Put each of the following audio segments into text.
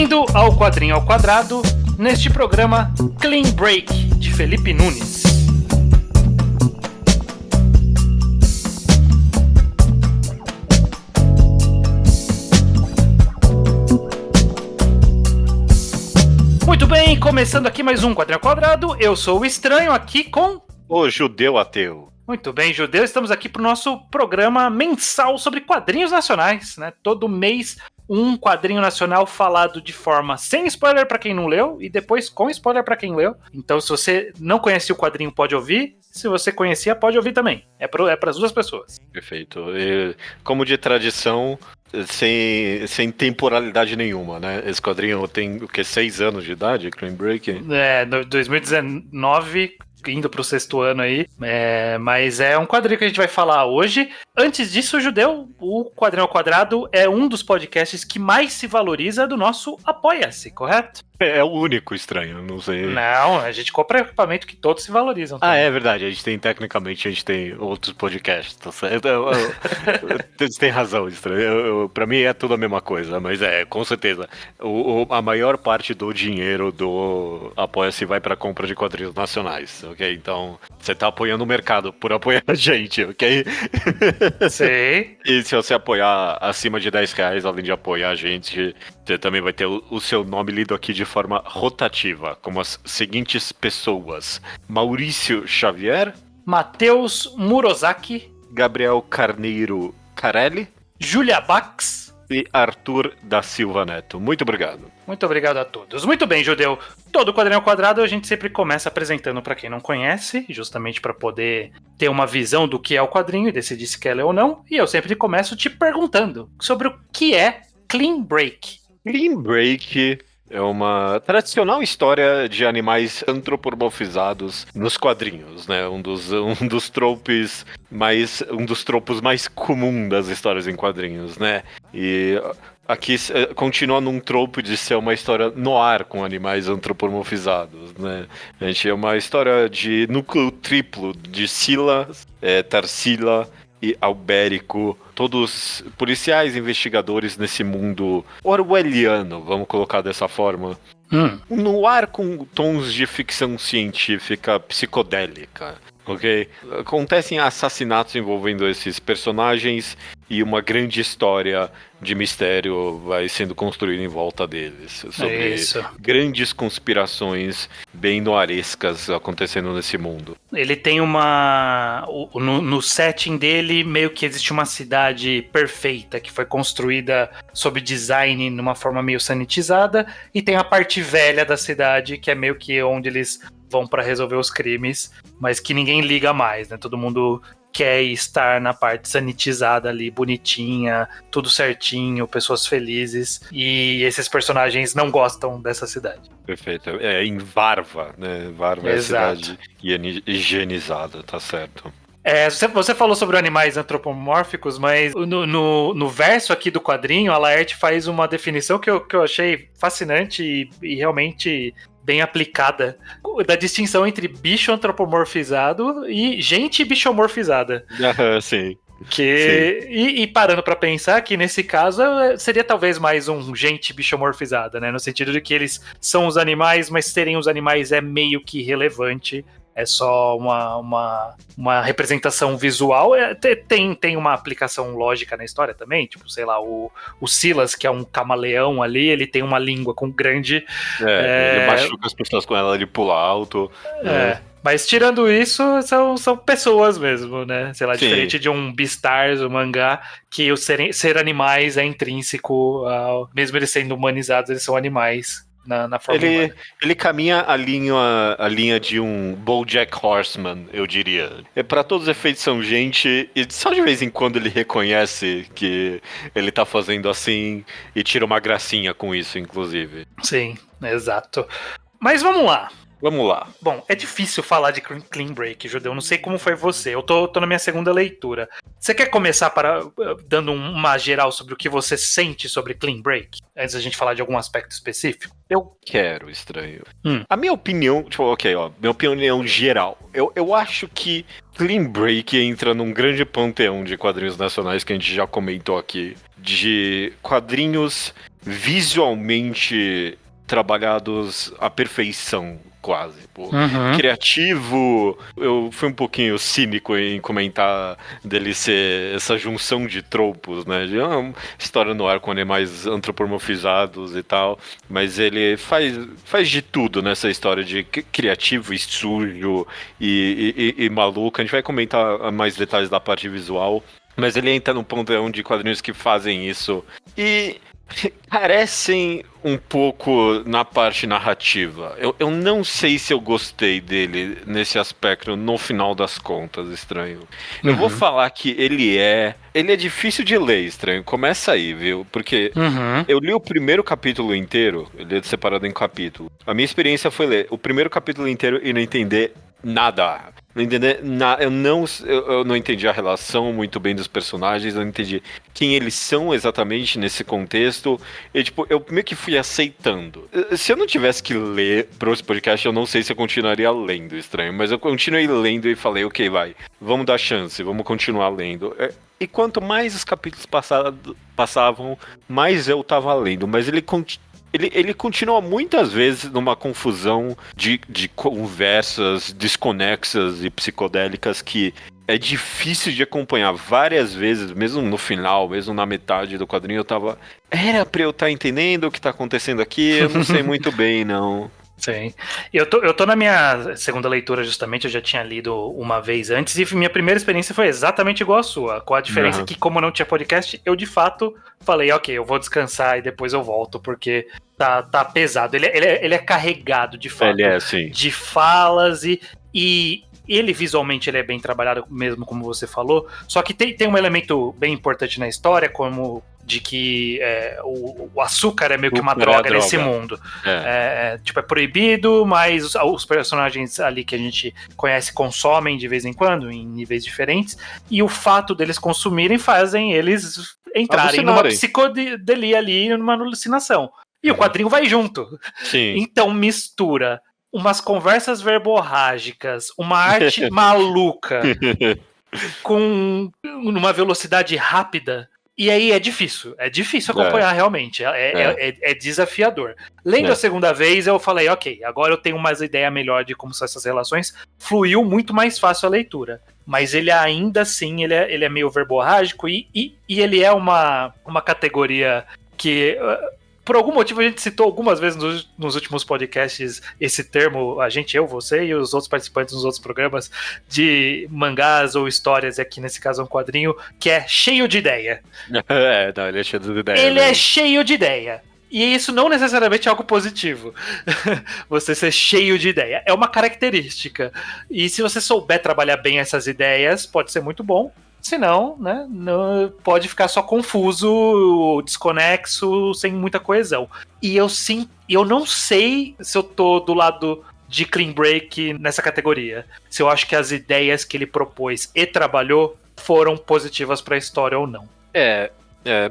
Bem-vindo ao Quadrinho ao Quadrado, neste programa Clean Break, de Felipe Nunes. Muito bem, começando aqui mais um Quadrinho ao Quadrado, eu sou o Estranho aqui com... O Judeu Ateu. Muito bem, Judeu, estamos aqui para o nosso programa mensal sobre quadrinhos nacionais, né? Todo mês um quadrinho nacional falado de forma sem spoiler para quem não leu e depois com spoiler para quem leu. Então, se você não conhecia o quadrinho, pode ouvir. Se você conhecia, pode ouvir também. É para as duas pessoas. Perfeito. E, como de tradição, sem temporalidade nenhuma, né? Esse quadrinho tem, 6 anos de idade, Clean Break? 2019... indo pro 6º ano aí, mas é um quadrinho que a gente vai falar hoje. Antes disso, Judeu, o Quadrinho ao Quadrado é um dos podcasts que mais se valoriza do nosso Apoia-se, correto? É o único, Estranho, não sei. Não, a gente compra equipamento que todos se valorizam também. É verdade, tecnicamente a gente tem outros podcasts, tá certo? Você tem razão, Estranho, pra mim é tudo a mesma coisa, mas com certeza, a maior parte do dinheiro do Apoia-se vai pra compra de quadrinhos nacionais, ok? Então, você tá apoiando o mercado por apoiar a gente, ok? Sei. E se você apoiar acima de R$10, além de apoiar a gente, você também vai ter o seu nome lido aqui de forma rotativa, como as seguintes pessoas: Maurício Xavier, Matheus Murozaki, Gabriel Carneiro Carelli, Julia Bax e Arthur da Silva Neto. Muito obrigado. Muito obrigado a todos. Muito bem, Judeu. Todo Quadrinho ao Quadrado a gente sempre começa apresentando para quem não conhece, justamente para poder ter uma visão do que é o quadrinho e decidir se quer ler ou não. E eu sempre começo te perguntando sobre o que é Clean Break. Clean Break é uma tradicional história de animais antropomorfizados nos quadrinhos, né? Um dos tropos mais comuns das histórias em quadrinhos, né? E aqui continua num tropo de ser uma história noir com animais antropomorfizados, né? A gente é uma história de núcleo triplo de Silas, Tarsila e Albérico, todos policiais investigadores nesse mundo orwelliano, vamos colocar dessa forma. No ar com tons de ficção científica psicodélica, ok? Acontecem assassinatos envolvendo esses personagens e uma grande história de mistério vai sendo construída em volta deles, sobre grandes conspirações bem noirescas acontecendo nesse mundo. Ele tem no setting dele, meio que existe uma cidade perfeita, que foi construída sob design numa forma meio sanitizada, e tem a parte velha da cidade, que é meio que onde eles vão pra resolver os crimes, mas que ninguém liga mais, né? Todo mundo quer estar na parte sanitizada ali, bonitinha, tudo certinho, pessoas felizes, e esses personagens não gostam dessa cidade. Perfeito, em Varva, né? Varva Exato. É a cidade higienizada, tá certo. Você falou sobre animais antropomórficos, mas no verso aqui do quadrinho, a Laerte faz uma definição que eu achei fascinante e realmente bem aplicada, da distinção entre bicho antropomorfizado e gente bichomorfizada. Sim. E parando pra pensar que nesse caso seria talvez mais um gente bichomorfizada, né? No sentido de que eles são os animais, mas serem os animais é meio que irrelevante. É só uma representação visual. Tem uma aplicação lógica na história também. Tipo, sei lá, o Silas, que é um camaleão ali, ele tem uma língua com grande... Ele machuca as pessoas com ela, ele pula alto. Mas tirando isso, são pessoas mesmo, né? Sei lá, Sim. Diferente de um Beastars, um mangá, que o ser animais é intrínseco, mesmo eles sendo humanizados, eles são animais na forma humana. Ele caminha a linha de um BoJack Horseman, eu diria. Para todos os efeitos são gente, e só de vez em quando ele reconhece que ele tá fazendo assim e tira uma gracinha com isso, inclusive. Sim, exato. Mas vamos lá. Vamos lá. Bom, é difícil falar de Clean Break, Judeu. Não sei como foi você. Eu tô na minha segunda leitura. Você quer começar dando uma geral sobre o que você sente sobre Clean Break? Antes da gente falar de algum aspecto específico? Eu quero, Estranho. A minha opinião, minha opinião geral. Eu acho que Clean Break entra num grande panteão de quadrinhos nacionais que a gente já comentou aqui. De quadrinhos visualmente trabalhados à perfeição, quase. Pô. Uhum. Criativo, eu fui um pouquinho cínico em comentar dele ser essa junção de tropos, né? De uma história no ar com animais antropomorfizados e tal, mas ele faz de tudo nessa história de criativo e sujo e maluco. A gente vai comentar mais detalhes da parte visual, mas ele entra num panteão de quadrinhos que fazem isso e carecem um pouco na parte narrativa. Eu não sei se eu gostei dele nesse aspecto, no final das contas, Estranho. Eu vou falar que ele é difícil de ler, Estranho. Começa aí, viu? Porque eu li o primeiro capítulo inteiro, ele é separado em capítulo. A minha experiência foi ler o primeiro capítulo inteiro e não entender nada. Não entender nada. Eu não entendi a relação muito bem dos personagens, eu não entendi quem eles são exatamente nesse contexto. E, tipo, eu meio que fui aceitando. Se eu não tivesse que ler para esse podcast, eu não sei se eu continuaria lendo, Estranho. Mas eu continuei lendo e falei, ok, vai, vamos dar chance, vamos continuar lendo. E quanto mais os capítulos passavam, mais eu tava lendo. Mas ele continua muitas vezes numa confusão de conversas desconexas e psicodélicas que é difícil de acompanhar. Várias vezes, mesmo no final, mesmo na metade do quadrinho, eu tava... Era pra eu estar entendendo o que tá acontecendo aqui? Eu não sei muito bem, não. Sim. Eu tô na minha segunda leitura, justamente, eu já tinha lido uma vez antes, e minha primeira experiência foi exatamente igual à sua, com a diferença que, como não tinha podcast, eu de fato falei, ok, eu vou descansar e depois eu volto, porque tá pesado. Ele é carregado, de fato, Ele é, sim. de falas e ele visualmente ele é bem trabalhado mesmo, como você falou, só que tem um elemento bem importante na história, como de que o açúcar é meio que uma droga nesse mundo. Tipo, é proibido, mas os personagens ali que a gente conhece consomem de vez em quando, em níveis diferentes, e o fato deles consumirem fazem eles entrarem numa psicodelia ali, numa alucinação. E o quadrinho vai junto. Sim. Então mistura umas conversas verborrágicas, uma arte maluca, com uma velocidade rápida. E aí é difícil acompanhar realmente, é desafiador. Lendo a segunda vez eu falei, ok, agora eu tenho uma ideia melhor de como são essas relações, fluiu muito mais fácil a leitura. Mas ele ainda assim, ele é meio verborrágico e ele é uma categoria que... Por algum motivo a gente citou algumas vezes nos últimos podcasts esse termo, eu, você e os outros participantes dos outros programas, de mangás ou histórias, aqui nesse caso é um quadrinho, que é cheio de ideia. Ele é cheio de ideia. Ele é cheio de ideia. E isso não necessariamente é algo positivo. Você ser cheio de ideia. É uma característica. E se você souber trabalhar bem essas ideias, pode ser muito bom. Senão, né, não, pode ficar só confuso, desconexo, sem muita coesão. E eu não sei se eu tô do lado de Clean Break nessa categoria. Se eu acho que as ideias que ele propôs e trabalhou foram positivas para a história ou não.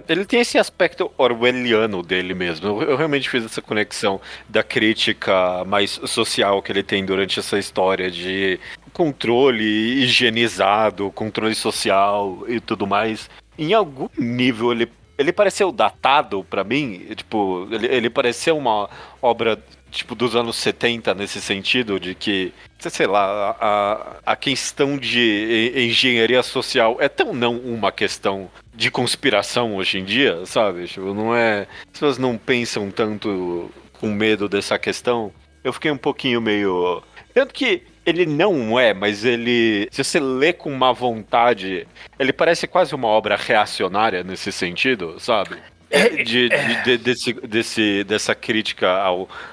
Ele tem esse aspecto orwelliano dele mesmo. Eu realmente fiz essa conexão da crítica mais social que ele tem durante essa história de controle higienizado, controle social e tudo mais. Em algum nível ele pareceu datado pra mim, tipo, ele pareceu uma obra tipo dos anos 70 nesse sentido de que, sei lá, a questão de engenharia social é tão não uma questão de conspiração hoje em dia, sabe? Tipo, não é, as pessoas não pensam tanto com medo dessa questão. Eu fiquei um pouquinho meio, tanto que ele não é, mas se você lê com má vontade, ele parece quase uma obra reacionária nesse sentido, sabe? Dessa crítica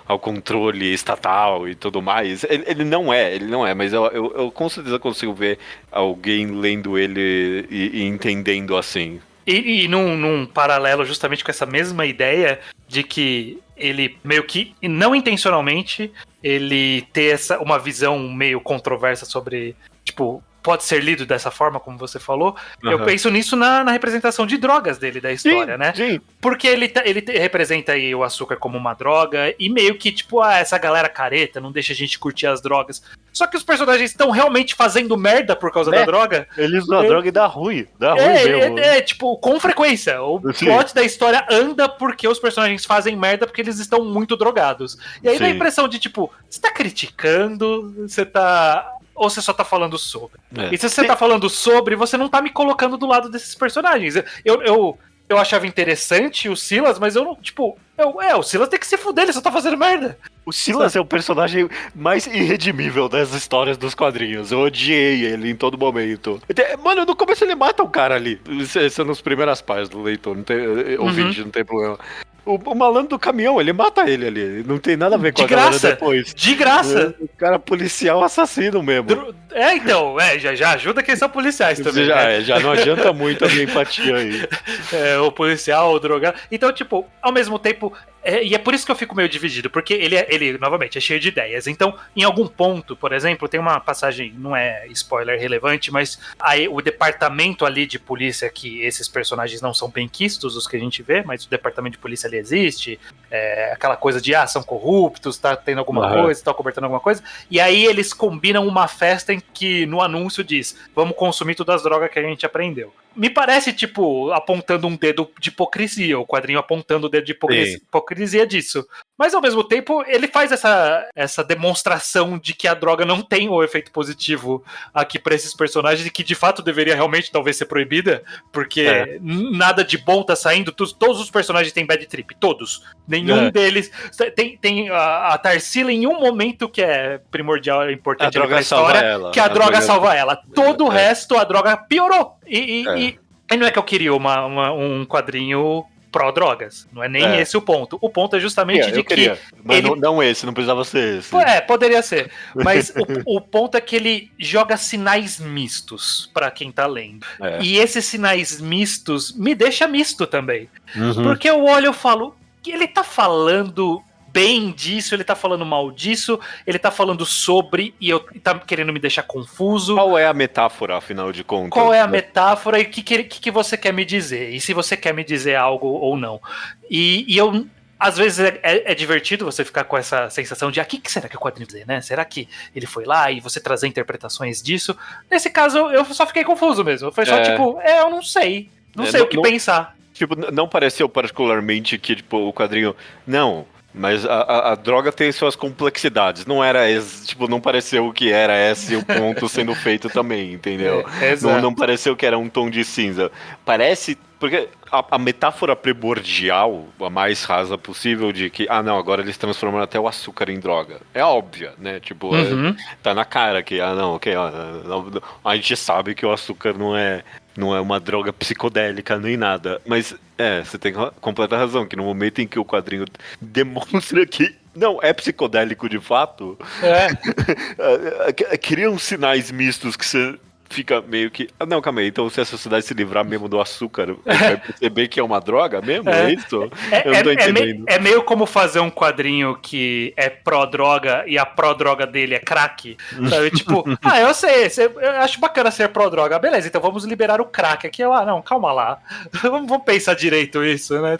ao controle estatal e tudo mais. Ele não é, mas eu com certeza consigo ver alguém lendo ele e entendendo assim. E num paralelo justamente com essa mesma ideia de que ele meio que, não intencionalmente, ele ter uma visão meio controversa sobre, tipo, pode ser lido dessa forma, como você falou, eu penso nisso na representação de drogas dele, da história, né? Sim. Porque ele representa aí o açúcar como uma droga e meio que, tipo, essa galera careta não deixa a gente curtir as drogas. Só que os personagens estão realmente fazendo merda por causa da droga. Eles usam a droga e dá ruim mesmo. Tipo, com frequência. O plot da história anda porque os personagens fazem merda porque eles estão muito drogados. E aí dá a impressão de, tipo, você tá criticando, você tá... Ou você só tá falando sobre. E se você tá falando sobre, você não tá me colocando do lado desses personagens. Eu achava interessante o Silas, mas eu não, tipo... o Silas tem que se fuder, ele só tá fazendo merda. O Silas é o personagem mais irredimível das histórias dos quadrinhos. Eu odiei ele em todo momento. Mano, no começo ele mata o cara ali. Isso é nas primeiras páginas do leitor, não tem, ouvinte, não tem problema. O malandro do caminhão, ele mata ele ali. Não tem nada a ver com a galera depois. De graça! O cara policial assassino mesmo. Então, já ajuda quem são policiais também. Já não adianta muito a minha empatia aí. O policial, o drogado. Então, tipo, ao mesmo tempo... e é por isso que eu fico meio dividido, porque ele, novamente, é cheio de ideias. Então, em algum ponto, por exemplo, tem uma passagem, não é spoiler relevante, mas aí o departamento ali de polícia, que esses personagens não são benquistos, os que a gente vê, mas o departamento de polícia ali existe, aquela coisa de, são corruptos, tá tendo alguma coisa, tá cobertando alguma coisa, e aí eles combinam uma festa em que no anúncio diz, vamos consumir todas as drogas que a gente aprendeu. Me parece, tipo, apontando um dedo de hipocrisia, o quadrinho apontando o dedo de hipocrisia disso. Mas, ao mesmo tempo, ele faz essa demonstração de que a droga não tem o efeito positivo aqui pra esses personagens e que, de fato, deveria realmente, talvez, ser proibida, porque nada de bom tá saindo. Todos os personagens têm bad trip, todos. Nenhum deles... Tem a Tarsila em um momento que é primordial, é importante pra história, que a droga salva ela. Todo o resto, a droga piorou. E não é que eu queria um quadrinho pró-drogas. Não é nem esse o ponto. O ponto é justamente de que... Mas não esse, não precisava ser esse. Poderia ser. Mas o ponto é que ele joga sinais mistos pra quem tá lendo. E esses sinais mistos me deixam misto também. Porque eu olho e falo, ele tá falando... bem disso, ele tá falando mal disso, ele tá falando sobre e tá querendo me deixar confuso. Qual é a metáfora, afinal de contas? Qual é a metáfora e o que você quer me dizer? E se você quer me dizer algo ou não. E eu, às vezes, é divertido você ficar com essa sensação de, o que será que o quadrinho dizer, né? Será que ele foi lá e você trazer interpretações disso? Nesse caso, eu só fiquei confuso mesmo. Foi só tipo, eu não sei. Não sei o que pensar. Tipo, não pareceu particularmente que, tipo, o quadrinho... Não... Mas a droga tem suas complexidades. Não era não pareceu que era esse o ponto sendo feito também, entendeu? Não pareceu que era um tom de cinza. Parece. Porque a metáfora primordial, a mais rasa possível, de que, não, agora eles transformam até o açúcar em droga. É óbvia, né? Tipo, tá na cara que, a gente sabe que o açúcar não é uma droga psicodélica nem nada. Mas, você tem completa razão, que no momento em que o quadrinho demonstra que não é psicodélico de fato, criam sinais mistos que você fica meio que... não, calma aí, então se a sociedade se livrar mesmo do açúcar, vai perceber que é uma droga mesmo? É isso? Eu não tô entendendo. É meio como fazer um quadrinho que é pró-droga e a pró-droga dele é crack, sabe? Tipo, eu sei, eu acho bacana ser pró-droga, beleza, então vamos liberar o crack aqui. Não, calma lá, vamos pensar direito isso, né?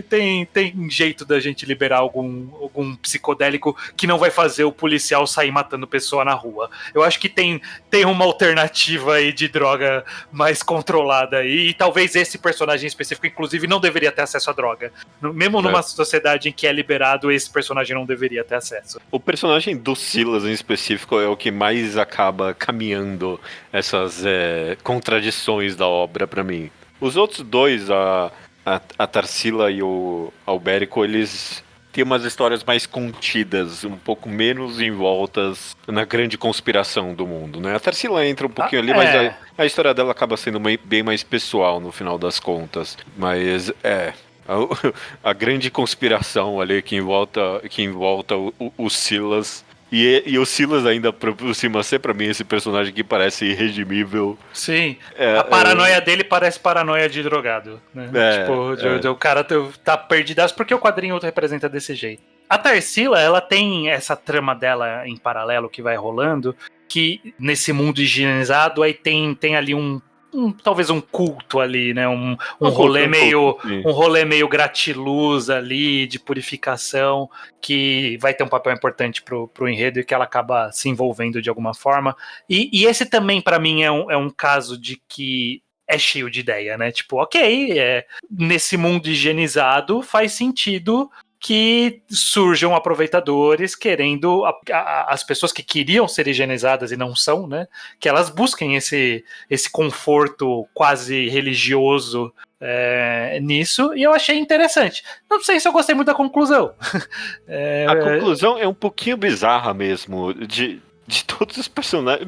Tem jeito da gente liberar algum psicodélico que não vai fazer o policial sair matando pessoa na rua. Eu acho que tem uma alternativa aí de droga mais controlada aí, e talvez esse personagem específico, inclusive, não deveria ter acesso à droga. Mesmo numa sociedade em que é liberado, esse personagem não deveria ter acesso. O personagem do Silas, em específico, é o que mais acaba caminhando essas contradições da obra pra mim. Os outros dois, a Tarsila e o Albérico, eles... tem umas histórias mais contidas, um pouco menos envoltas na grande conspiração do mundo, né? A Tarsila entra um pouquinho ali, mas a história dela acaba sendo bem mais pessoal no final das contas. Mas a grande conspiração ali que envolta o Silas. E o Silas ainda aproxima ser pra mim esse personagem que parece irredimível. Sim, a paranoia dele parece paranoia de drogado, né? O cara tá perdidaço porque o quadrinho representa desse jeito. A Tarsila, ela tem essa trama dela em paralelo que vai rolando, que nesse mundo higienizado aí tem ali talvez um culto ali, né? Um rolê meio gratiluz ali, de purificação, que vai ter um papel importante pro enredo e que ela acaba se envolvendo de alguma forma. E esse também, para mim, é um caso de que é cheio de ideia, né? Tipo, ok, nesse mundo higienizado faz sentido que surjam aproveitadores querendo as pessoas que queriam ser higienizadas e não são, né? Que elas busquem esse conforto quase religioso nisso, e eu achei interessante. Não sei se eu gostei muito da conclusão. A conclusão é um pouquinho bizarra mesmo, de todos os personagens.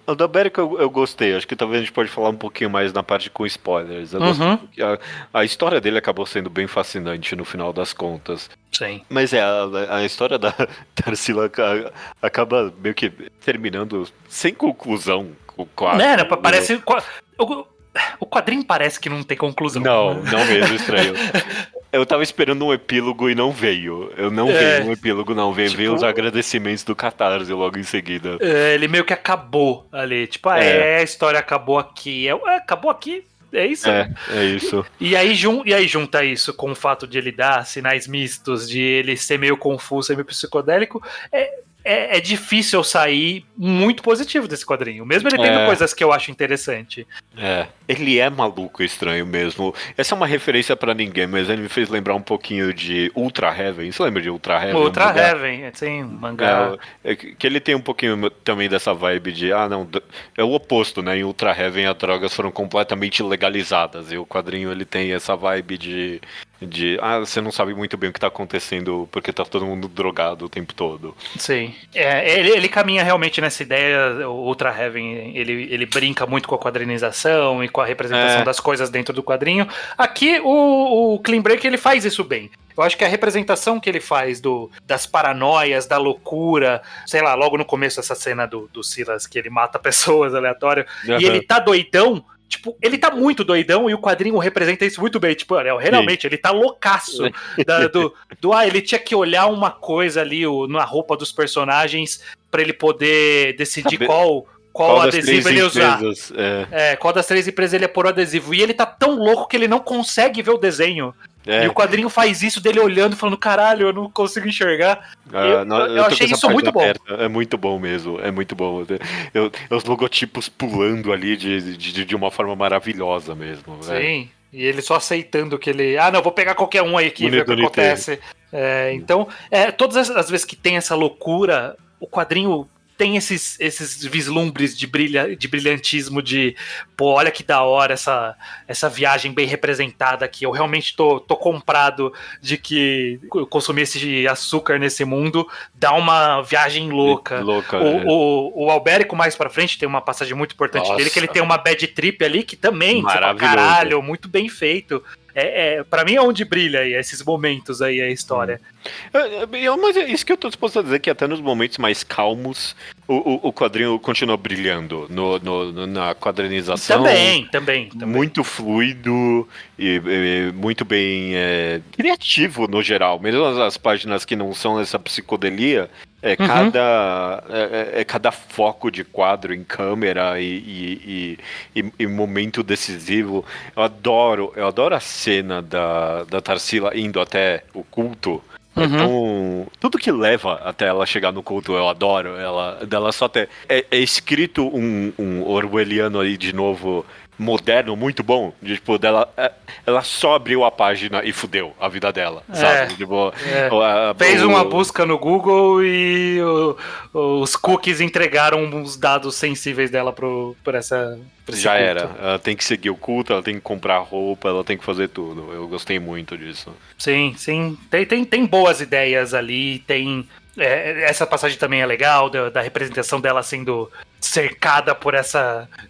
O da Beric eu gostei, acho que talvez a gente pode falar um pouquinho mais na parte com spoilers. Eu gostei, a história dele acabou sendo bem fascinante no final das contas. Sim. Mas a história da Tarsila acaba meio que terminando sem conclusão. Parece... O quadrinho parece que não tem conclusão. Não mesmo, estranho. Eu tava esperando um epílogo e não veio. Eu não veio um epílogo, não. Veio os agradecimentos do Catarse logo em seguida. Ele meio que acabou ali. Tipo, a história acabou aqui. Acabou aqui? É isso? É isso. E aí junta isso com o fato de ele dar sinais mistos, de ele ser meio confuso, meio psicodélico. É difícil eu sair muito positivo desse quadrinho, mesmo ele tendo coisas que eu acho interessante. Ele é maluco, estranho mesmo. Essa é uma referência pra ninguém, mas ele me fez lembrar um pouquinho de Ultra Heaven. Você lembra de Ultra Heaven? Ultra Heaven, sim, mangá. Que ele tem um pouquinho também dessa vibe de, é o oposto, né? Em Ultra Heaven as drogas foram completamente legalizadas, e o quadrinho ele tem essa vibe de você não sabe muito bem o que tá acontecendo porque tá todo mundo drogado o tempo todo. Sim. Ele caminha realmente nessa ideia. O Ultra Heaven, ele brinca muito com a quadrinização e com a representação das coisas dentro do quadrinho. Aqui o Clean Break ele faz isso bem. Eu acho que a representação que ele faz das paranoias, da loucura, sei lá, logo no começo dessa cena do Silas, que ele mata pessoas aleatórias, e ele tá doidão. Tipo, ele tá muito doidão e o quadrinho representa isso muito bem. Tipo, realmente, ele tá loucaço. Ele tinha que olhar uma coisa ali na roupa dos personagens pra ele poder decidir qual adesivo ele ia usar. Qual das 3 empresas ele ia pôr o adesivo. E ele tá tão louco que ele não consegue ver o desenho. E o quadrinho faz isso dele olhando e falando, caralho, eu não consigo enxergar. Eu achei isso muito bom. É muito bom mesmo, é muito bom. Os logotipos pulando ali de uma forma maravilhosa mesmo. Sim, e ele só aceitando que ele... não, vou pegar qualquer um aí aqui e ver o que acontece. Então, todas as vezes que tem essa loucura, o quadrinho tem esses vislumbres de brilhantismo, de pô, olha que da hora essa viagem bem representada aqui. Eu realmente tô comprado de que consumir esse açúcar nesse mundo dá uma viagem louca. O Albérico mais pra frente tem uma passagem muito importante dele, que ele tem uma bad trip ali que também, caralho, muito bem feito. Pra mim é onde brilha aí, esses momentos aí, a história. Mas é isso que eu tô disposto a dizer, que até nos momentos mais calmos o quadrinho continua brilhando na quadrinização. Também. Muito fluido e muito bem criativo no geral. Mesmo as páginas que não são essa psicodelia, cada foco de quadro em câmera e momento decisivo. Eu adoro a cena da Tarsila indo até o culto. Então, tudo que leva até ela chegar no culto, eu adoro. Dela só ter. É escrito um orwelliano aí de novo, moderno, muito bom. Tipo, ela só abriu a página e fudeu a vida dela, sabe? Tipo, fez uma busca no Google e os cookies entregaram os dados sensíveis dela por esse já culto. era. Ela tem que seguir o culto, ela tem que comprar roupa, ela tem que fazer tudo. Eu gostei muito disso. Sim. Tem boas ideias ali, tem... essa passagem também é legal, da representação dela sendo cercada por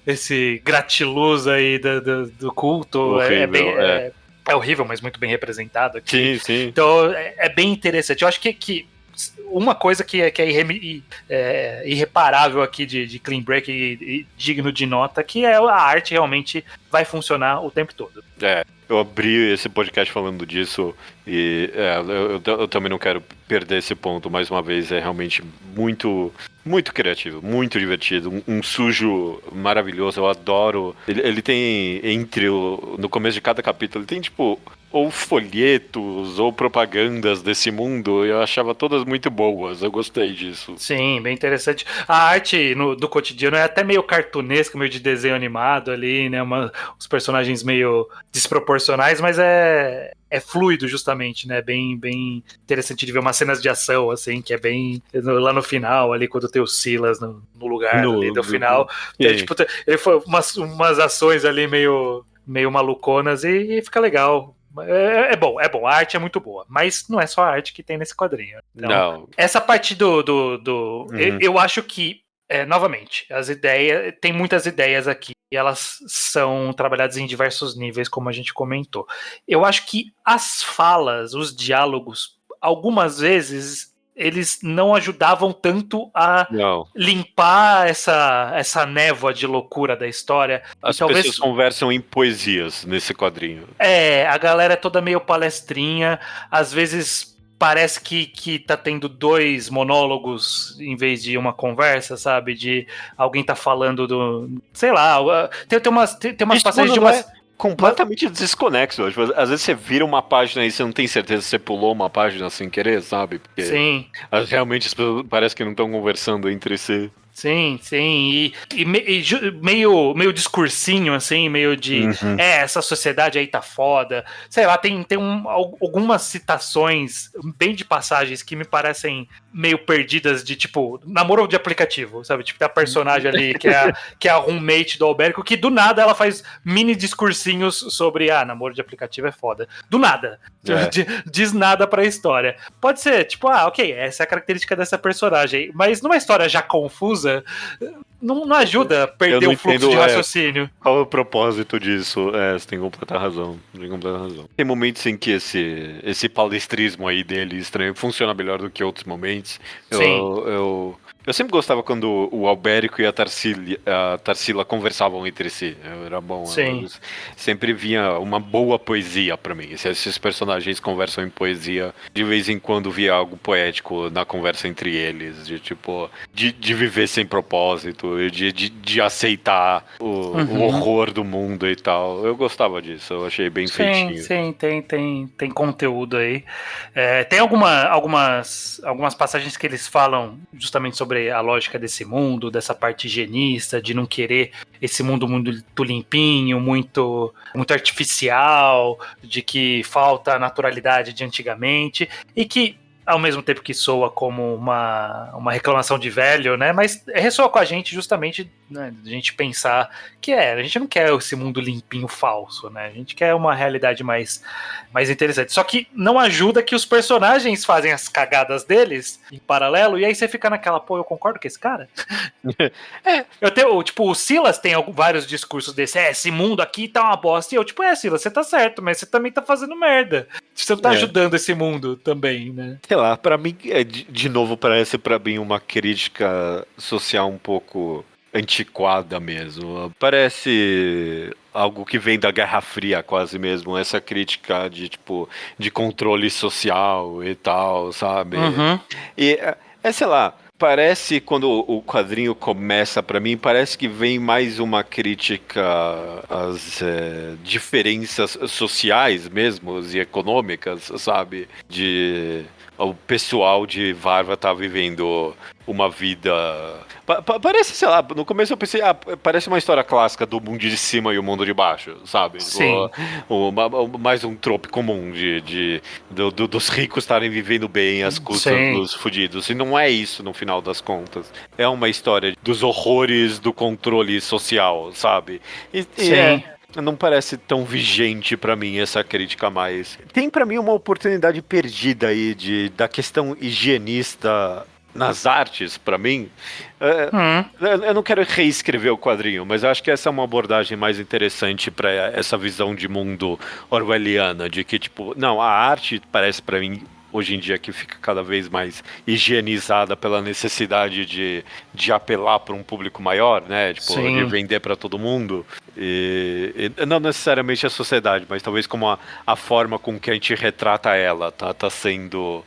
esse gratiluz aí do culto. Horrível, é horrível, mas muito bem representado aqui. Sim. Então é bem interessante. Eu acho que uma coisa que é irreparável aqui de Clean Break e digno de nota, que é a arte realmente vai funcionar o tempo todo. Eu abri esse podcast falando disso e eu também não quero perder esse ponto. Mais uma vez, é realmente muito, muito criativo, muito divertido. Um sujo maravilhoso, eu adoro. Ele tem, no começo de cada capítulo, ele tem tipo ou folhetos ou propagandas desse mundo. Eu achava todas muito boas, eu gostei disso. Sim, bem interessante. A arte do cotidiano é até meio cartunesca, meio de desenho animado ali, né? Os personagens meio desproporcionais, mas é fluido justamente, né? Bem, bem interessante de ver umas cenas de ação, assim, que é bem lá no final, ali, quando tem o Silas no lugar ali do final. Tipo, ele foi umas ações ali meio maluconas e fica legal. É bom, a arte é muito boa, mas não é só a arte que tem nesse quadrinho. Então, não. Essa parte eu acho que, novamente, tem muitas ideias aqui e elas são trabalhadas em diversos níveis, como a gente comentou. Eu acho que as falas, os diálogos, algumas vezes eles não ajudavam tanto a limpar essa névoa de loucura da história. As pessoas conversam em poesias nesse quadrinho. A galera é toda meio palestrinha, às vezes parece que tá tendo 2 monólogos em vez de uma conversa, sabe? De alguém tá falando sei lá, tem umas passagens de umas... completamente desconexo. Tipo, às vezes você vira uma página e você não tem certeza se você pulou uma página sem querer, sabe? Porque sim. Realmente as pessoas parece que não estão conversando entre si. Sim, sim, e meio discursinho, assim, meio de essa sociedade aí tá foda, sei lá, tem algumas citações bem de passagens que me parecem meio perdidas de, tipo, namoro de aplicativo, sabe, tipo, tem a personagem ali que é a roommate do Albérico, que do nada ela faz mini discursinhos sobre, namoro de aplicativo é foda, do nada, diz nada pra história, pode ser, tipo, ok, essa é a característica dessa personagem, mas numa história já confusa, não ajuda a perder o fluxo de raciocínio. Qual é o propósito disso? Você tem completa razão. Tem momentos em que esse palestrismo aí dele estranho funciona melhor do que outros momentos. Eu sempre gostava quando o Albérico e a Tarsila conversavam entre si. Era bom. Sempre vinha uma boa poesia pra mim. Esses personagens conversam em poesia. De vez em quando via algo poético na conversa entre eles. De tipo, de viver sem propósito. De aceitar o horror do mundo e tal. Eu gostava disso. Eu achei bem feitinho. Sim, tem conteúdo aí. Tem algumas passagens que eles falam justamente sobre a lógica desse mundo, dessa parte higienista, de não querer esse mundo muito limpinho, muito artificial, de que falta a naturalidade de antigamente, e que ao mesmo tempo que soa como uma reclamação de velho, né? Mas ressoa com a gente justamente, né, a gente pensar que a gente não quer esse mundo limpinho falso, né? A gente quer uma realidade mais interessante. Só que não ajuda que os personagens fazem as cagadas deles em paralelo, e aí você fica naquela, eu concordo com esse cara? O Silas tem vários discursos desse, esse mundo aqui tá uma bosta, e eu, Silas, você tá certo, mas você também tá fazendo merda. Você não tá ajudando esse mundo também, né? Sei lá, pra mim, de novo, parece pra mim uma crítica social um pouco antiquada mesmo. Parece algo que vem da Guerra Fria quase mesmo, essa crítica de controle social e tal, sabe? E, sei lá, parece, quando o quadrinho começa, pra mim, parece que vem mais uma crítica às diferenças sociais mesmo e econômicas, sabe? O pessoal de Varva tá vivendo uma vida... Parece, sei lá, no começo eu pensei, parece uma história clássica do mundo de cima e o mundo de baixo, sabe? Sim. Mais um trope comum dos ricos estarem vivendo bem às custas dos fudidos. E não é isso, no final das contas. É uma história dos horrores do controle social, sabe? Sim. Não parece tão vigente pra mim essa crítica mais. Tem pra mim uma oportunidade perdida aí da questão higienista nas artes, pra mim. Eu não quero reescrever o quadrinho, mas eu acho que essa é uma abordagem mais interessante pra essa visão de mundo orwelliana, de que, não, a arte parece pra mim hoje em dia que fica cada vez mais higienizada pela necessidade de apelar para um público maior, né? Tipo, de vender para todo mundo. E não necessariamente a sociedade, mas talvez como a forma com que a gente retrata ela tá sendo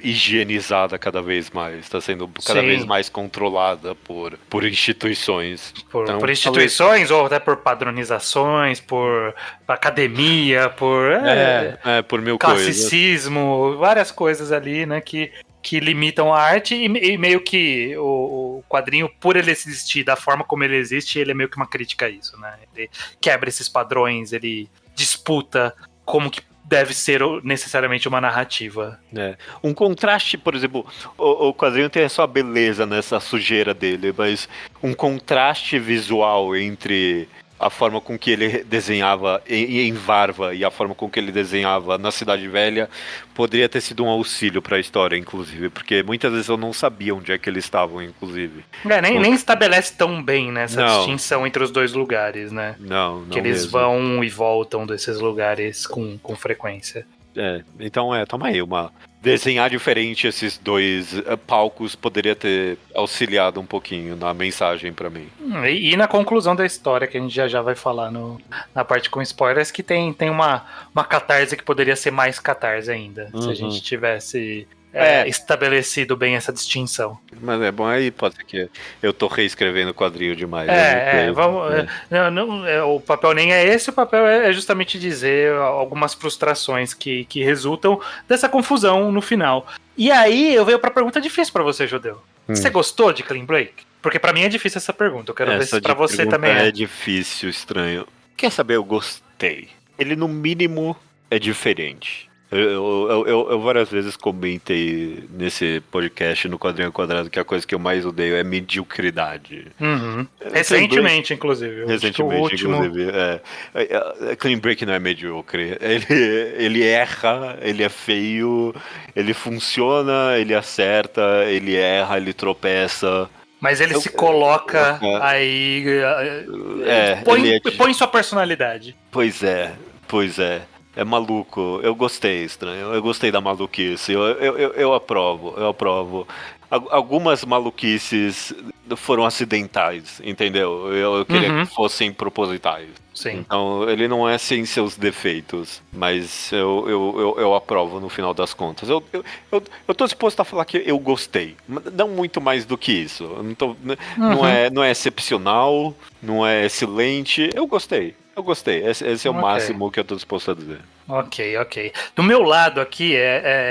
higienizada cada vez mais, está sendo cada vez mais controlada por instituições. Por instituições, ou até por padronizações, por academia, por mil classicismo, coisas. Várias coisas ali, né, que limitam a arte e meio que o quadrinho, por ele existir da forma como ele existe, ele é meio que uma crítica a isso, né? Ele quebra esses padrões, ele disputa como que deve ser necessariamente uma narrativa. Um contraste, por exemplo, o quadrinho tem a sua beleza nessa sujeira dele, mas um contraste visual entre a forma com que ele desenhava em Varva e a forma com que ele desenhava na Cidade Velha poderia ter sido um auxílio para a história, inclusive, porque muitas vezes eu não sabia onde é que eles estavam, inclusive. Nem estabelece tão bem, né, essa distinção entre os dois lugares, né? Não que eles mesmo. Vão e voltam desses lugares com frequência. Então toma aí, desenhar diferente esses dois palcos poderia ter auxiliado um pouquinho na mensagem pra mim. E na conclusão da história, que a gente já vai falar na parte com spoilers, que tem uma catarse que poderia ser mais catarse ainda, se a gente tivesse estabelecido bem essa distinção. Mas é bom, aí pode ser que eu tô reescrevendo o quadrinho demais. O papel nem é esse, o papel é justamente dizer algumas frustrações que resultam dessa confusão no final. E aí eu venho pra pergunta difícil pra você, Judeu. Você gostou de Clean Break? Porque pra mim é difícil essa pergunta, eu quero ver se pra você também é difícil, estranho. Quer saber, eu gostei. Ele no mínimo é diferente. Eu várias vezes comentei nesse podcast, no Quadrinho Quadrado, que a coisa que eu mais odeio é mediocridade. Recentemente, inclusive. Clean Break não é medíocre. Ele erra, ele é feio, ele funciona, ele acerta, ele erra, ele tropeça. Mas ele se coloca aí. Põe sua personalidade. Pois é. É maluco. Eu gostei, estranho. Eu gostei da maluquice. Eu aprovo. Algumas maluquices foram acidentais, entendeu? Eu queria que fossem propositais. Sim. Então, ele não é sem seus defeitos, mas eu aprovo no final das contas. Eu tô disposto a falar que eu gostei. Não muito mais do que isso. Não é excepcional, não é excelente. Eu gostei. Esse é o máximo que eu tô disposto a dizer. Ok. Do meu lado aqui,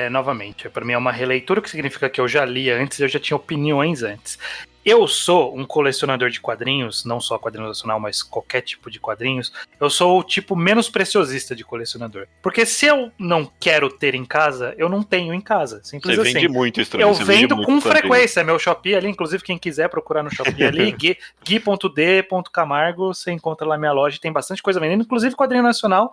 novamente, para mim é uma releitura, que significa que eu já li antes, eu já tinha opiniões antes. Eu sou um colecionador de quadrinhos, não só quadrinho nacional, mas qualquer tipo de quadrinhos. Eu sou o tipo menos preciosista de colecionador. Porque se eu não quero ter em casa, eu não tenho em casa. Simples assim. Você vende muito, estranho. Eu vendo com frequência. Meu Shopee ali, inclusive quem quiser procurar no Shopee ali, gui.d.camargo, você encontra lá minha loja, tem bastante coisa vendendo, inclusive quadrinho nacional.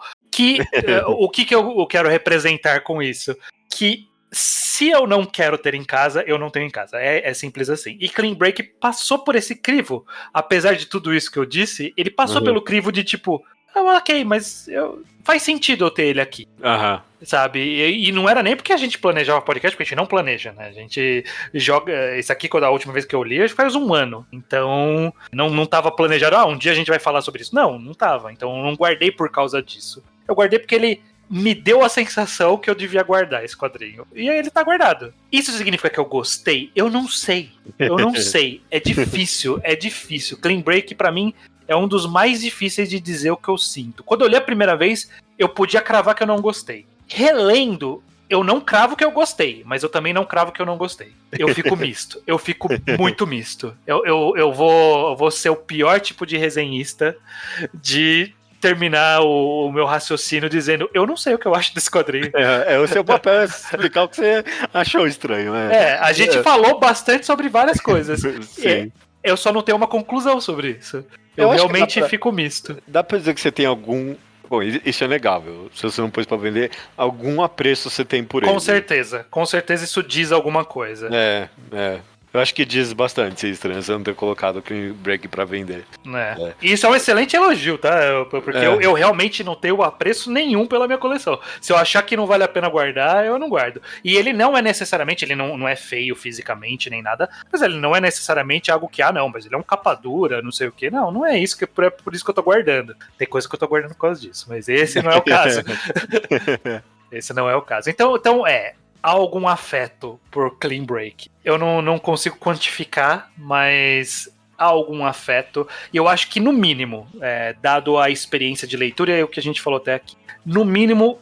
O que eu quero representar com isso? Que se eu não quero ter em casa, eu não tenho em casa. É simples assim. E Clean Break passou por esse crivo. Apesar de tudo isso que eu disse, ele passou pelo crivo de tipo, ok, mas faz sentido eu ter ele aqui. Sabe? E não era nem porque a gente planejava podcast, porque a gente não planeja, né? A gente joga. Esse aqui, quando a última vez que eu li, faz um ano. Então, não tava planejado, um dia a gente vai falar sobre isso. Não tava. Então, eu não guardei por causa disso. Eu guardei porque ele me deu a sensação que eu devia guardar esse quadrinho. E aí ele tá guardado. Isso significa que eu gostei? Eu não sei. É difícil. Clean Break, pra mim, é um dos mais difíceis de dizer o que eu sinto. Quando eu li a primeira vez, eu podia cravar que eu não gostei. Relendo, eu não cravo que eu gostei, mas eu também não cravo que eu não gostei. Eu fico misto. Eu fico muito misto. Eu vou ser o pior tipo de resenhista de terminar o meu raciocínio dizendo, eu não sei o que eu acho desse quadrinho. O seu papel é explicar o que você achou estranho, né? A gente falou bastante sobre várias coisas. Sim. Eu só não tenho uma conclusão sobre isso. Eu realmente fico misto. Dá pra dizer que você tem algum... Bom, isso é negável. Se você não pôs pra vender, algum apreço você tem por ele. Com certeza isso diz alguma coisa. Eu acho que diz bastante ser estranho você não ter colocado o Clean Break pra vender. É. E isso é um excelente elogio, tá? Porque eu realmente não tenho apreço nenhum pela minha coleção. Se eu achar que não vale a pena guardar, eu não guardo. E ele não é necessariamente, ele não é feio fisicamente nem nada, mas ele não é necessariamente algo que, não, mas ele é um capa dura, não sei o que. Não é isso, é por isso que eu tô guardando. Tem coisa que eu tô guardando por causa disso, mas esse não é o caso. Esse não é o caso. Então há algum afeto por Clean Break. Eu não consigo quantificar, mas há algum afeto. E eu acho que, no mínimo, dado a experiência de leitura e o que a gente falou até aqui, no mínimo,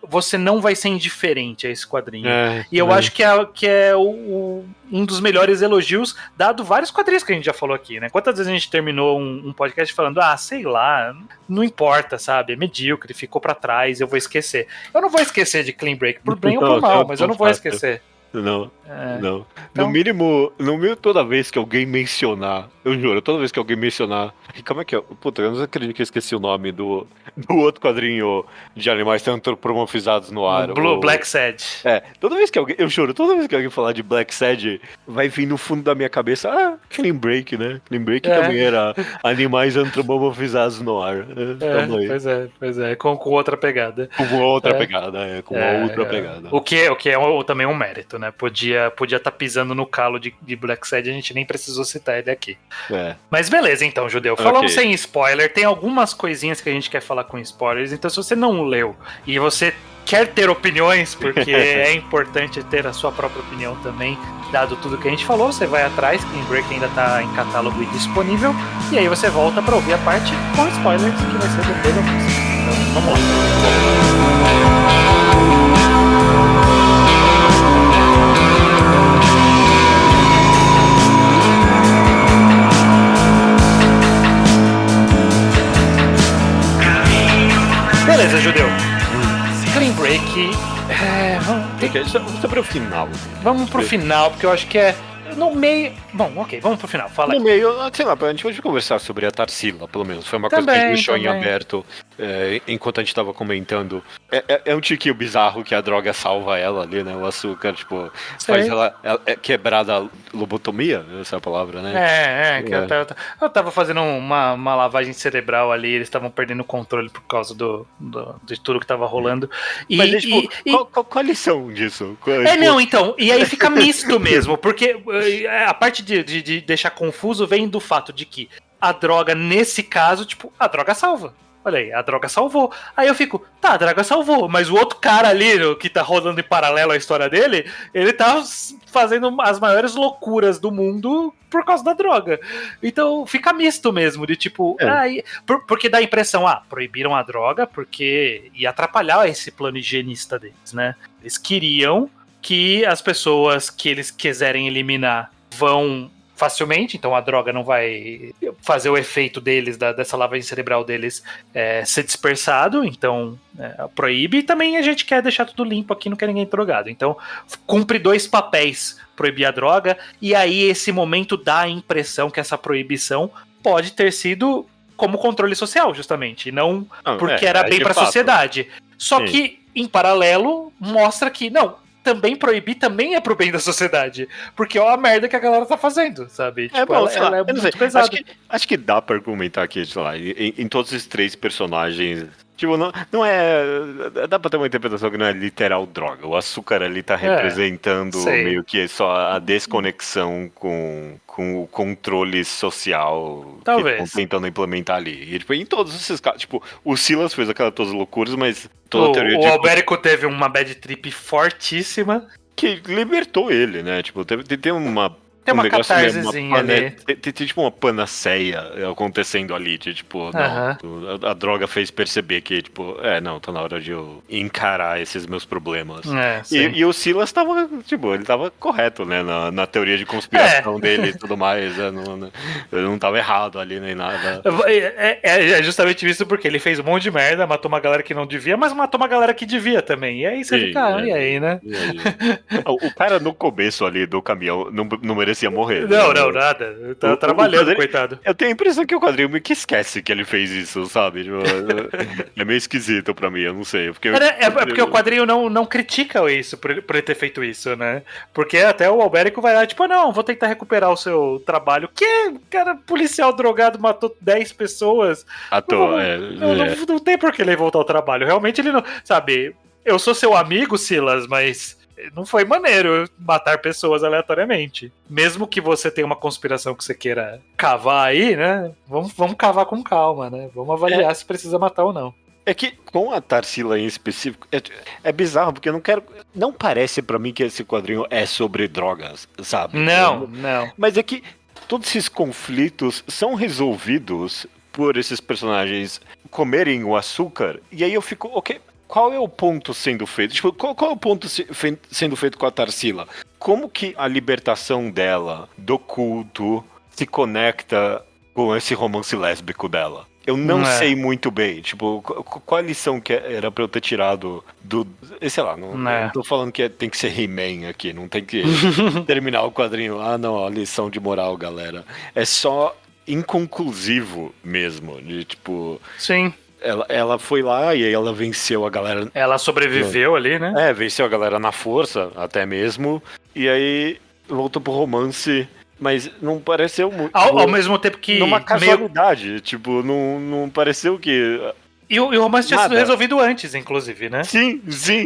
você não vai ser indiferente a esse quadrinho. E eu acho que é um dos melhores elogios, dado vários quadrinhos que a gente já falou aqui, né? Quantas vezes a gente terminou um podcast falando, sei lá, não importa, sabe? É medíocre, ficou pra trás, eu vou esquecer. Eu não vou esquecer de Clean Break, por bem ou por mal, mas eu não vou esquecer. Não. Então... No mínimo, toda vez que alguém mencionar, eu juro, toda vez que alguém mencionar. Como é que é? Puta, eu não acredito que eu esqueci o nome do outro quadrinho de animais antropomorfizados no ar. Black Sad. Toda vez que alguém, eu juro, toda vez que alguém falar de Black Sad, vai vir no fundo da minha cabeça, Clean Break, né? Clean Break também era animais antropomorfizados no ar. Pois é, com outra pegada. Com outra pegada, com uma outra pegada. O que é também um mérito, né? Podia estar pisando no calo de Black Sad, a gente nem precisou citar ele aqui. Mas beleza, então, Judeu. Falamos sem spoiler, tem algumas coisinhas que a gente quer falar com spoilers, então se você não leu e você quer ter opiniões, porque é importante ter a sua própria opinião também, dado tudo que a gente falou, você vai atrás, Clean Break ainda tá em catálogo e disponível, e aí você volta pra ouvir a parte com spoilers, que vai ser depois da música. Então, vamos lá. Beleza, Judeu. Clean Break. Sobre o final. Vamos pro final, porque eu acho que é no meio. Bom, ok, vamos pro final. Fala aí. No meio, sei lá, a gente pode conversar sobre a Tarsila, pelo menos. Foi uma coisa que a gente deixou em aberto enquanto a gente tava comentando. É um tiquinho bizarro que a droga salva ela ali, né? O açúcar, tipo, faz ela quebrada a lobotomia, essa é a palavra, né? Eu tava fazendo uma lavagem cerebral ali, eles estavam perdendo o controle por causa de tudo que tava rolando. Mas, qual a lição disso? Então, e aí fica misto mesmo, porque a parte de deixar confuso vem do fato de que a droga, nesse caso, tipo, a droga salva. Olha aí, a droga salvou. Aí eu fico, a droga salvou, mas o outro cara ali, que tá rodando em paralelo à história dele, ele tá fazendo as maiores loucuras do mundo por causa da droga. Então fica misto mesmo, de tipo, porque dá a impressão, proibiram a droga porque ia atrapalhar esse plano higienista deles, né? Eles queriam que as pessoas que eles quiserem eliminar vão facilmente, então a droga não vai fazer o efeito deles, dessa lavagem cerebral deles ser dispersado, então proíbe, e também a gente quer deixar tudo limpo aqui, não quer ninguém drogado, então cumpre dois papéis, proibir a droga, e aí esse momento dá a impressão que essa proibição pode ter sido como controle social, justamente, não porque era bem pra sociedade, só que em paralelo mostra que também proibir também é pro bem da sociedade. Porque olha a merda que a galera tá fazendo, sabe? Tipo, ela é muito pesada. Acho que dá pra argumentar aqui, sei lá, em todos esses três personagens. Tipo, não é. Dá pra ter uma interpretação que não é literal droga. O açúcar ali tá representando meio que só a desconexão com o controle social que estão tentando implementar ali. E, tipo, em todos esses casos, tipo, o Silas fez aquelas todas loucuras, mas toda a teoria o Albérico teve uma bad trip fortíssima. Que libertou ele, né? Tipo, tem uma. Tem uma catarsezinha ali. Tem tipo uma panaceia acontecendo ali, de tipo, a droga fez perceber que, tipo, tá na hora de eu encarar esses meus problemas. E o Silas tava, tipo, ele tava correto, né, na teoria de conspiração dele e tudo mais, ele não tava errado ali nem nada. É justamente isso, porque ele fez um monte de merda, matou uma galera que não devia, mas matou uma galera que devia também. E aí você fica, e aí, né? O cara no começo ali do caminhão não merecia merecia morrer. Não, nada. Eu tava trabalhando, coitado. Eu tenho a impressão que o quadrinho meio que esquece que ele fez isso, sabe? Tipo, é meio esquisito pra mim, eu não sei. É porque o quadrinho não critica isso, por ele ter feito isso, né? Porque até o Albérico vai lá, tipo, não, vou tentar recuperar o seu trabalho. Que, cara, policial drogado matou 10 pessoas. Não tem por que ele voltar ao trabalho. Realmente ele não... Sabe, eu sou seu amigo, Silas, mas... Não foi maneiro matar pessoas aleatoriamente. Mesmo que você tenha uma conspiração que você queira cavar aí, né? Vamos cavar com calma, né? Vamos avaliar se precisa matar ou não. É que com a Tarsila em específico, é bizarro, porque eu não quero... Não parece pra mim que esse quadrinho é sobre drogas, sabe? Não. Mas é que todos esses conflitos são resolvidos por esses personagens comerem o açúcar, e aí eu fico, ok... Qual é o ponto sendo feito? Tipo, qual é o ponto sendo feito com a Tarsila? Como que a libertação dela do culto se conecta com esse romance lésbico dela? Eu não sei muito bem. Tipo, qual a lição que era pra eu ter tirado do... Sei lá, não tô falando que tem que ser He-Man aqui, não tem que terminar o quadrinho. Ah, não, a lição de moral, galera. É só inconclusivo mesmo, de tipo... Sim. Ela foi lá e aí ela venceu a galera. Ela sobreviveu ali, né? Venceu a galera na força, até mesmo. E aí voltou pro romance, mas não pareceu muito. Ao mesmo tempo que. Numa casualidade, tipo, não pareceu que. E o romance tinha sido resolvido antes, inclusive, né? Sim.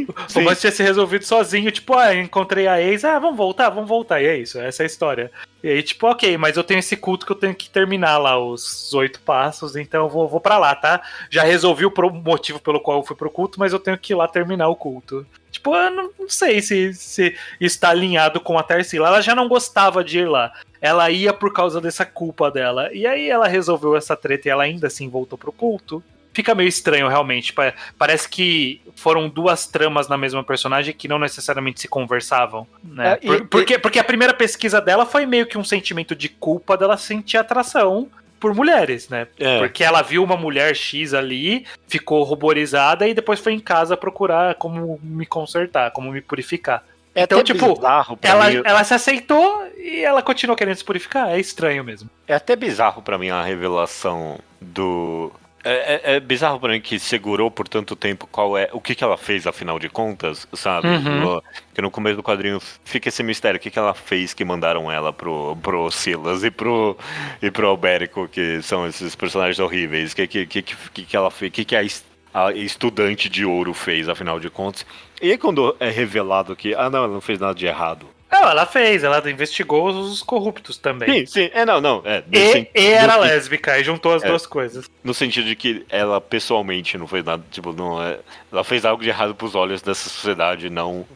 O romance tinha sido resolvido sozinho, tipo, encontrei a ex, vamos voltar, e é isso, essa é a história. E aí, tipo, ok, mas eu tenho esse culto que eu tenho que terminar lá, os 8 passos, então eu vou pra lá, tá? Já resolvi o motivo pelo qual eu fui pro culto, mas eu tenho que ir lá terminar o culto. Tipo, eu não sei se está alinhado com a Tarsila. Ela já não gostava de ir lá. Ela ia por causa dessa culpa dela. E aí ela resolveu essa treta e ela ainda assim voltou pro culto. Fica meio estranho, realmente. Parece que foram duas tramas na mesma personagem que não necessariamente se conversavam, né? Porque a primeira pesquisa dela foi meio que um sentimento de culpa dela sentir atração por mulheres, né? Porque ela viu uma mulher X ali, ficou ruborizada e depois foi em casa procurar como me consertar, como me purificar. Então, tipo, ela se aceitou e ela continuou querendo se purificar. É estranho mesmo. É até bizarro pra mim a revelação do... É bizarro pra mim que segurou por tanto tempo o que ela fez, afinal de contas, sabe? Porque no começo do quadrinho fica esse mistério. O que ela fez que mandaram ela pro Silas e pro Albérico, que são esses personagens horríveis. O que ela fez? O que a estudante de ouro fez, afinal de contas? E aí quando é revelado que, não, ela não fez nada de errado. Não, ela fez, ela investigou os corruptos também. Sim, e era lésbica, e juntou as duas coisas. No sentido de que ela pessoalmente não fez nada, tipo, ela fez algo de errado pros olhos dessa sociedade, não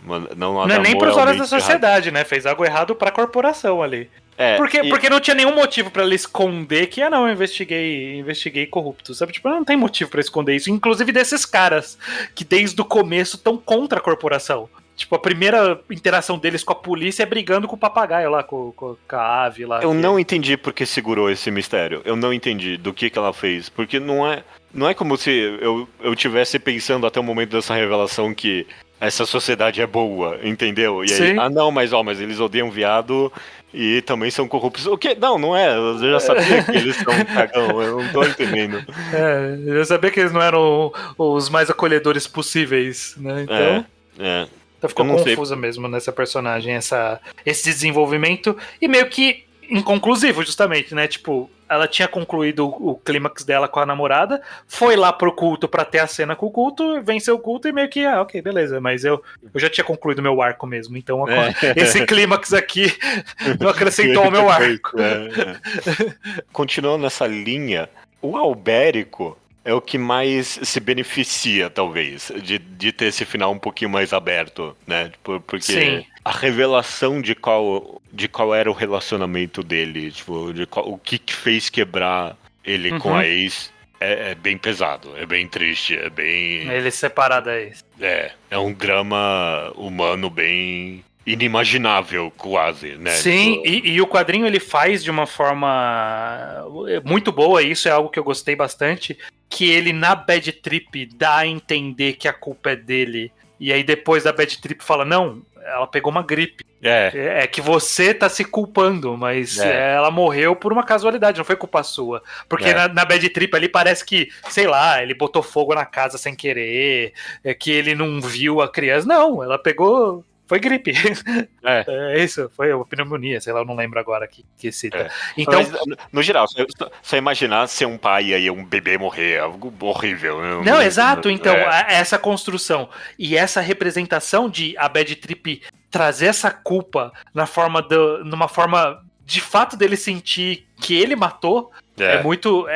é nem pros olhos da sociedade, né? Fez algo errado pra corporação ali. Porque não tinha nenhum motivo pra ela esconder que, eu investiguei corruptos, sabe? Tipo, não tem motivo pra esconder isso. Inclusive desses caras que desde o começo estão contra a corporação. Tipo, a primeira interação deles com a polícia é brigando com o papagaio lá, com a ave lá. Eu não entendi por que segurou esse mistério. Eu não entendi do que ela fez. Porque não é como se eu tivesse pensando até o momento dessa revelação que essa sociedade é boa, entendeu? E aí, não, mas eles odeiam viado e também são corruptos. O quê? Não é. Eu já sabia que eles são cagão. Eu não tô entendendo. Eu já sabia que eles não eram os mais acolhedores possíveis, né? Então... Então ficou confusa mesmo nessa personagem, esse desenvolvimento, e meio que inconclusivo, justamente, né? Tipo, ela tinha concluído o clímax dela com a namorada, foi lá pro culto pra ter a cena com o culto, venceu o culto e meio que, ok, beleza, mas eu já tinha concluído meu arco mesmo, então esse clímax aqui não acrescentou ao meu arco. Continuando nessa linha, o Albérico é o que mais se beneficia, talvez, de ter esse final um pouquinho mais aberto, né? Porque a revelação de qual era o relacionamento dele, tipo, o que fez quebrar ele com a ex, é bem pesado, é bem triste, é bem... Ele separar da ex. É um drama humano bem... inimaginável, quase, né? Sim, e o quadrinho ele faz de uma forma muito boa, isso é algo que eu gostei bastante, que ele na bad trip dá a entender que a culpa é dele, e aí depois da bad trip fala, não, ela pegou uma gripe, É que você tá se culpando, mas ela morreu por uma casualidade, não foi culpa sua. Porque na Bad Trip ali parece que, sei lá, ele botou fogo na casa sem querer, que ele não viu a criança. Não, ela pegou. Foi gripe. É isso, foi uma pneumonia, sei lá, eu não lembro agora que cita. Então, mas, no geral, só imaginar ser um pai e aí um bebê morrer, é algo horrível. Não, exato, então, essa construção e essa representação de a Bad Trip trazer essa culpa numa forma de fato dele sentir que ele matou é muito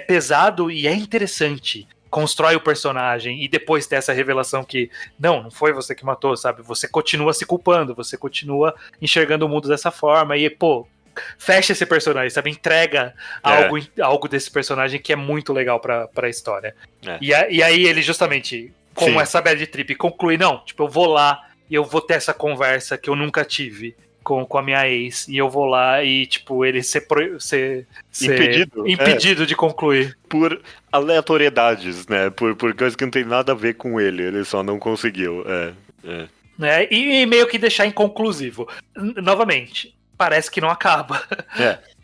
pesado e é interessante. Constrói o personagem e depois ter essa revelação que não foi você que matou, sabe? Você continua se culpando, você continua enxergando o mundo dessa forma e, pô, fecha esse personagem, sabe? Entrega algo desse personagem que é muito legal pra história. E aí ele justamente, com essa bad trip, conclui, não, tipo, eu vou lá e eu vou ter essa conversa que eu nunca tive com a minha ex, e eu vou lá e, tipo, ele ser impedido de concluir. Por aleatoriedades, né? Por coisas que não tem nada a ver com ele só não conseguiu. E meio que deixar inconclusivo. Novamente, parece que não acaba.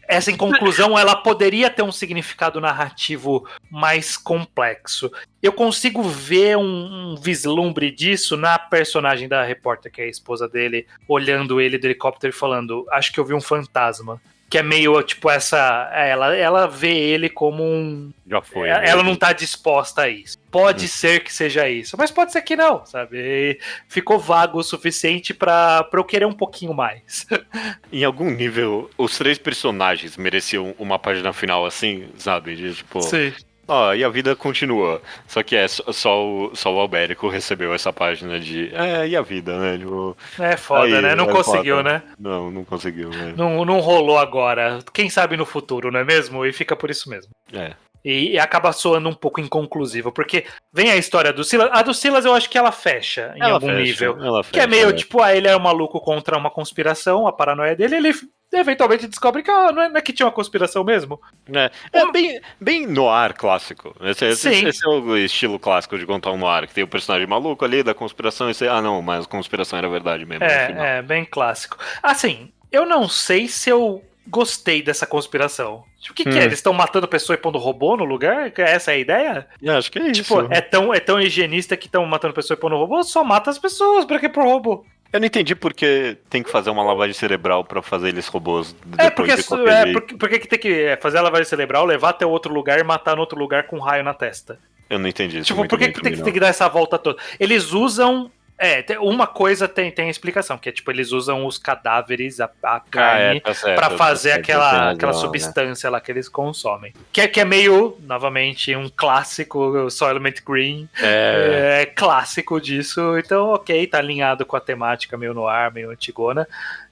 Essa inconclusão, ela poderia ter um significado narrativo mais complexo. Eu consigo ver um vislumbre disso na personagem da repórter, que é a esposa dele, olhando ele do helicóptero e falando, acho que eu vi um fantasma. Que é meio, tipo, ela vê ele como um... Já foi. Ela não tá disposta a isso. Pode ser que seja isso, mas pode ser que não, sabe? E ficou vago o suficiente pra eu querer um pouquinho mais. Em algum nível, os 3 personagens mereciam uma página final assim, sabe? De, tipo... Sim. E a vida continua. Só que só o Albérico recebeu essa página de... e a vida, né? Tipo, é foda, né? Não conseguiu, foda. né? Não conseguiu, né? Não rolou agora. Quem sabe no futuro, não é mesmo? E fica por isso mesmo. E acaba soando um pouco inconclusivo, porque vem a história do Silas. A do Silas eu acho que ela fecha em algum nível. Que é meio tipo, ele é um maluco contra uma conspiração, a paranoia dele, ele eventualmente descobre que não é que tinha uma conspiração mesmo. Bem noir clássico. Esse é o estilo clássico de contar um noir, que tem o personagem maluco ali da conspiração e você, não, mas a conspiração era verdade mesmo. Bem clássico. Assim, eu não sei se eu gostei dessa conspiração. Tipo, o que é? Eles estão matando pessoa e pondo robô no lugar? Essa é a ideia? Acho que é isso. Tipo, é tão higienista que estão matando pessoa e pondo robô? Só mata as pessoas, pra que pro robô? Eu não entendi porque tem que fazer uma lavagem cerebral pra fazer eles robôs depois de qualquer jeito. Por que tem que fazer a lavagem cerebral, levar até outro lugar e matar no outro lugar com um raio na testa? Eu não entendi isso. Tipo, por que tem que dar essa volta toda? Eles usam... uma coisa tem explicação, que é tipo, eles usam os cadáveres, a carne, pra fazer aquela substância lá que eles consomem. Que é meio, novamente, um clássico, Soylent Green, clássico disso. Então, ok, tá alinhado com a temática meio noir, meio antigona,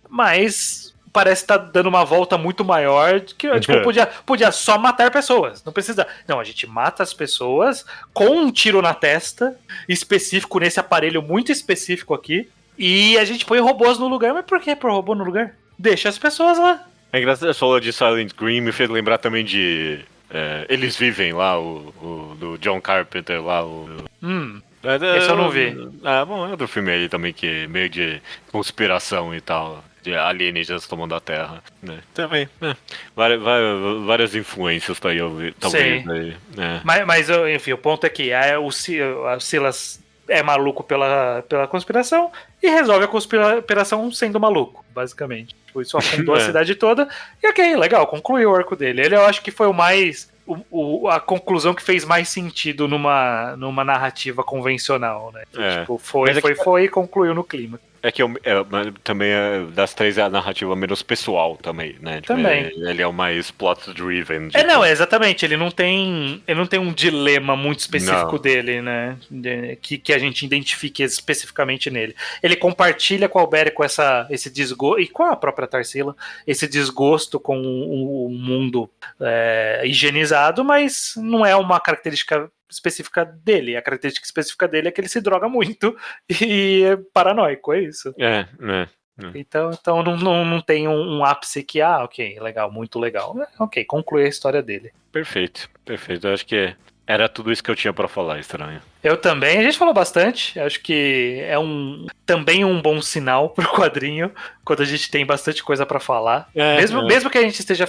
mas... parece estar dando uma volta muito maior que tipo, podia só matar pessoas. Não precisa. Não, a gente mata as pessoas com um tiro na testa, específico nesse aparelho muito específico aqui. E a gente põe robôs no lugar. Mas por que pôr robô no lugar? Deixa as pessoas lá. É engraçado, essa aula de Silent Green me fez lembrar também de Eles Vivem lá, o do John Carpenter lá. Esse eu não vi. Bom, é outro filme aí também que é meio de conspiração e tal. De alienígenas tomando a Terra, né? Também, várias influências tá aí, talvez. Aí, Mas, enfim, o ponto é que o Silas é maluco pela conspiração e resolve a conspiração sendo maluco, basicamente. Isso afundou a cidade toda e ok, legal, concluiu o arco dele. Ele eu acho que foi o mais... a conclusão que fez mais sentido numa narrativa convencional, né? Tipo, foi e concluiu no clima. É que também das 3 é a narrativa menos pessoal também, né? Tipo, também. Ele é o mais plot-driven. Exatamente. Ele não tem um dilema muito específico dele, né? Que a gente identifique especificamente nele. Ele compartilha com o Alberico esse desgosto, e com a própria Tarsila, esse desgosto com o mundo higienizado, mas não é uma característica específica dele. A característica específica dele é que ele se droga muito e é paranoico, é isso. Então não tem um ápice que, ok, legal, muito legal. Ok, conclui a história dele. Perfeito. Eu acho que Era tudo isso que eu tinha pra falar, estranho. Eu também, a gente falou bastante, acho que é também um bom sinal pro quadrinho, quando a gente tem bastante coisa pra falar. Mesmo que a gente esteja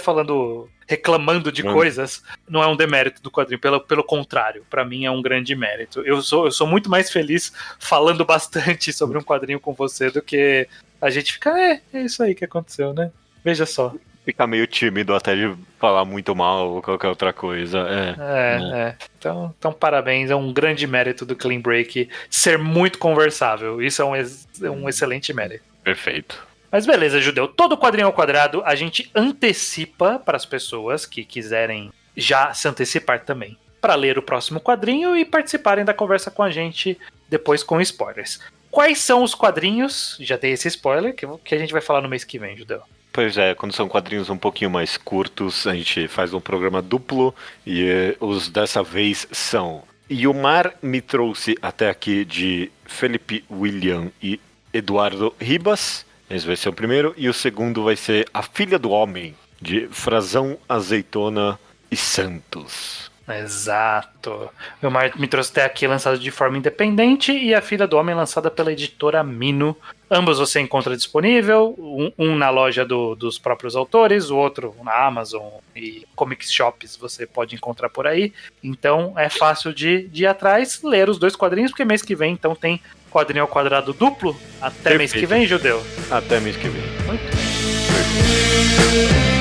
reclamando de coisas, não é um demérito do quadrinho, pelo contrário, pra mim é um grande mérito. Eu sou muito mais feliz falando bastante sobre um quadrinho com você do que a gente ficar, é isso aí que aconteceu, né? Veja só. Ficar meio tímido até de falar muito mal ou qualquer outra coisa. Então, parabéns, é um grande mérito do Clean Break ser muito conversável. Isso é um excelente mérito. Perfeito. Mas beleza, Judeu. Todo quadrinho ao quadrado a gente antecipa para as pessoas que quiserem já se antecipar também, para ler o próximo quadrinho e participarem da conversa com a gente depois com spoilers. Quais são os quadrinhos? Já dei esse spoiler que a gente vai falar no mês que vem, Judeu. Pois é, quando são quadrinhos um pouquinho mais curtos, a gente faz um programa duplo e os dessa vez são E o Mar Me Trouxe Até Aqui, de Felipe William e Eduardo Ribas. Esse vai ser o primeiro. E o segundo vai ser A Filha do Homem, de Frazão, Azeitona e Santos. Exato. O Mar Me Trouxe Até Aqui, lançado de forma independente, e A Filha do Homem, lançada pela editora Mino. Ambos você encontra disponível, um na loja dos próprios autores, o outro na Amazon e comic shops você pode encontrar por aí. Então é fácil de ir atrás, ler os dois quadrinhos, porque mês que vem então tem quadrinho ao quadrado duplo. Até mês que vem, Judeu. Até mês que vem. Muito bem.